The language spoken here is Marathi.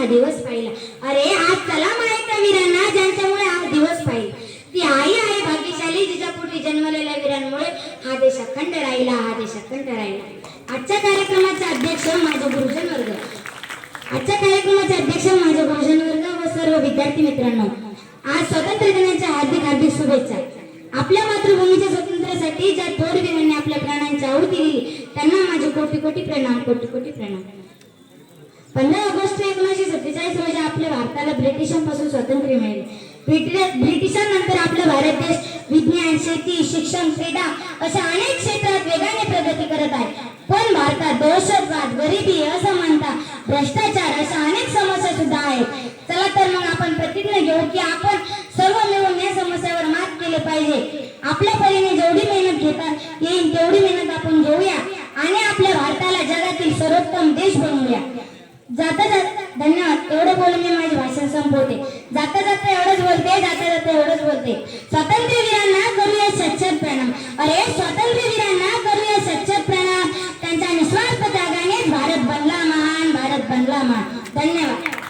हा दिवस पाहिला. अरे आज चला मायेच्या वीरांना ज्यांच्यामुळे हा दिवस पाहिला. ती आई आहे भाग्यशाली जिच्या पोटी जन्मलेल्या वीरांमुळे हा देश अखंड राहिला, हा देश अखंड राहिला. आजच्या कार्यक्रमाचे अध्यक्ष माझे गुरुजन वर्ग, आजच्या कार्यक्रमाचे अध्यक्ष माझे गुरुजन वर्ग व सर्व विद्यार्थी मित्रांनो, आज स्वातंत्र्य दिनाच्या हार्दिक हार्दिक शुभेच्छा. आपल्या मातृभूमीच्या स्वातंत्र्यासाठी ज्या थोर वीरांनी आपल्या प्राणांची आहुती दिली त्यांना माझे कोटी कोटी प्रणाम, कोटी कोटी प्रणाम. 15 ऑगस्ट 1947 रोजी आपल्या भारताला ब्रिटिशांपासून स्वातंत्र्य मिळाले. ब्रिटिशांनंतर आपला भारत देश विज्ञान, शेती, शिक्षण, क्रीडा अशा अनेक क्षेत्रात वेगाने प्रगती करत आहे. पण भारतात दहशतवाद, गरिबी, असमानता, भ्रष्टाचार अशा अनेक समस्या सुद्धा आहेत. चला तर मग आपण प्रतिज्ञा घेऊ की आपण सर्व मिळून या समस्यावर मात केले पाहिजे. आपल्या परीने जेवढी मेहनत घेता येईल तेवढी मेहनत आपण घेऊया आणि आपल्या भारताला जगातील सर्वोत्तम देश बनवूया. जाता जाता धन्यवाद. एवढं बोलून मी माझे भाषण संपवते. जाता जाता एवढंच बोलते. स्वातंत्र्यवीरांना करूया सच्चर प्रणाम. अरे स्वातंत्र्यवीरांना करूया सच्चर प्रणाम. त्यांच्या निस्वार्थ त्यागानेच भारत बनला महान, भारत बनला महान. धन्यवाद.